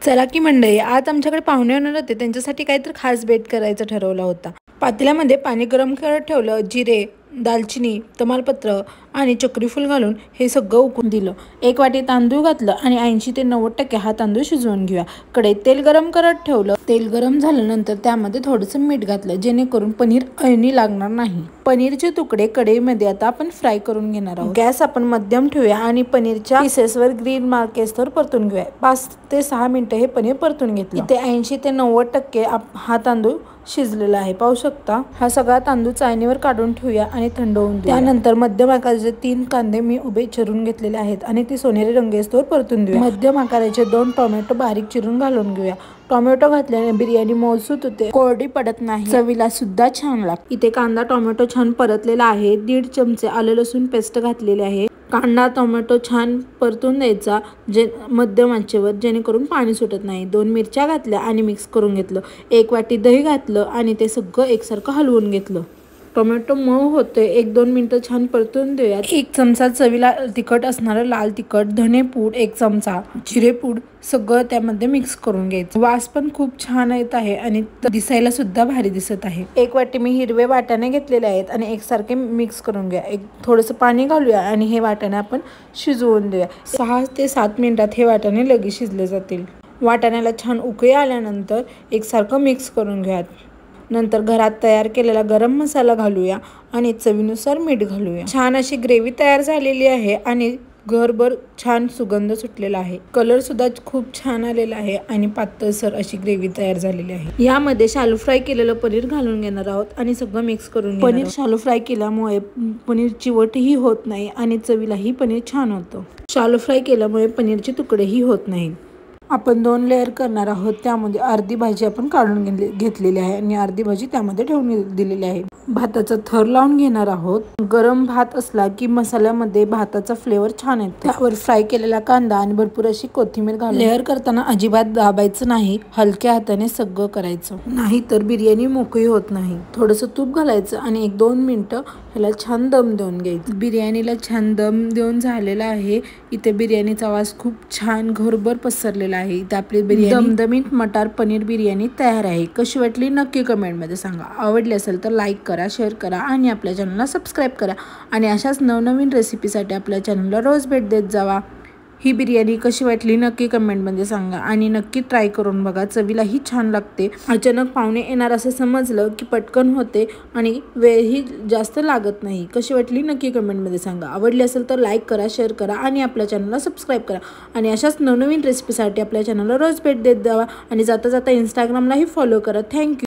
चला की मंडळी, आज आमच्याकडे पाहुणे येणार होते. त्यांच्यासाठी काहीतरी खास बेत करायचं ठरवला होता. पातेल्यामध्ये पाणी गरम करत ठेवलं. जिरे, दालचिनी, तमालपत्र आणि चक्री फूल घालून हे सगळं उकळून दिलं. एक वाटी तांदूळ घातलं आणि 80 ते 90% हा तांदूळ शिजवून घेऊया. कढईत तेल गरम करत ठेवलं. तेल गरम झाल्यानंतर त्यामध्ये थोडंसं मीठ घातलं, जेणेकरून पनीर अळणी लागणार नाही. पनीरचे तुकडे कढईमध्ये आता आपण फ्राय करून घेणार आहोत. गॅस आपण मध्यम ठेवूया आणि पनीरच्या पीसेसवर ग्रीन मार्क येईस्तोवर परतून घेऊया. 5 ते 6 मिनिटं हे पनीर परतून घेतलं. इथे 80 ते 90% हा तांदूळ शिजलेला आहे. पाहू शकता. हा सगळा तांदूळ चाळणीवर काढून ठेवूया आणि थंड होऊन देऊया. त्यानंतर मध्यम आकाराचे 3 कांदे मी उभे चिरून घेतलेले आहेत आणि ते सोनेरी रंग येईस्तोवर परतून देऊया. मध्यम आकाराचे 2 टोमॅटो बारीक चिरून घालून घेऊया. टोमॅटो घातल्याने बिर्याणी मौसूत होते, कोरडी पडत नाही, चवीला सुद्धा छान लागते. इथे कांदा टोमॅटो छान परतलेला आहे. 1.5 चमचे आले लसूण पेस्ट घातलेले आहे. कांदा टोमॅटो छान परतून द्यायचा मध्यम आचेवर, जेणेकरून पाणी सुटत नाही. 2 मिरच्या घातल्या आणि मिक्स करून घेतलं. 1 वाटी दही घातलं आणि ते सगळं एकसारखं हलवून घेतलं. टोमॅटो मऊ होते. 1-2 मिनिटं छान परतून देऊया. 1 चमचा चवीला तिखट असणारं लाल तिखट, धनेपूड 1 चमचा, जिरेपूड सगळं त्यामध्ये मिक्स करून घ्यायचं. वास पण खूप छान येत आहे आणि दिसायला सुद्धा भारी दिसत आहे. 1 वाटी मी हिरवे वाटाणे घेतलेले आहेत आणि एकसारखे मिक्स करून घ्या. थोडंसं पाणी घालूया आणि हे वाटाणे आपण शिजवून देऊया. 6 ते 7 मिनिटात हे वाटाणे लगेच शिजले जातील. वाटाण्याला छान उकळी आल्यानंतर एकसारखं मिक्स करून घ्या. नंतर घरात तयार केलेला गरम मसाला घालूया आणि चवीनुसार मीठ घालूया. छान अशी ग्रेव्ही तयार झालेली आहे आणि घरभर छान सुगंध सुटलेला आहे. कलर सुद्धा खूप छान आलेला आहे आणि पातळसर अशी ग्रेव्ही तयार झालेली आहे. यामध्ये शालो फ्राय केलेलं पनीर घालून घेणार आहोत आणि सगळं मिक्स करून घेणार. पनीर शालो फ्राय केल्यामुळे पनीर चिवटही होत नाही आणि चवीलाही पनीर छान होतं. शालो फ्राय केल्यामुळे पनीरचे तुकडेही होत नाहीत. आपण 2 लेअर करणार आहोत. त्यामध्ये अर्धी भाजी आपण काढून घेतलेली आहे आणि अर्धी भाजी त्यामध्ये ठेवून दिलेली आहे. भाताचा थर लावून घेणार आहोत. गरम भात असला की मसाल्यामध्ये भाताचा फ्लेवर छान येतो. त्यावर फ्राय केलेला कांदा आणि भरपूर अशी कोथिंबीर घालून लेअर करताना अजिबात दाबायचं नाही. हलक्या हाताने सगळं करायचं, नाही तर बिर्याणी मोकळी होत नाही. थोडंसं तूप घालायचं आणि 1-2 मिनिटं ह्याला छान दम देऊन घ्यायचं. बिर्याणीला छान दम देऊन झालेला आहे. इथे बिर्याणीचा वास खूप छान घरभर पसरलेला आहे. इथे आपली बिर्याणी दमदमीत मटार पनीर बिर्याणी तयार आहे. कशी वाटली नक्की कमेंटमध्ये सांगा. आवडली असेल तर लाईक करा, शेअर करा आणि आपल्या चॅनलला सबस्क्राईब करा आणि अशाच नवनवीन रेसिपीसाठी आपल्या चॅनलला रोज भेट देत जावा. ही बिर्याणी कशी वाटली नक्की कमेंटमध्ये सांगा आणि नक्की ट्राय करून बघा. चवीलाही छान लागते. अचानक पाहुणे येणार असं समजलं की पटकन होते आणि वेळही जास्त लागत नाही. कशी वाटली नक्की कमेंटमध्ये सांगा. आवडली असेल तर लाईक करा, शेअर करा आणि आपल्या चॅनलला सबस्क्राईब करा आणि अशाच नवनवीन रेसिपीसाठी आपल्या चॅनलला रोज भेट देत जावा आणि जाता जाता इंस्टाग्रामलाही फॉलो करा. थँक्यू.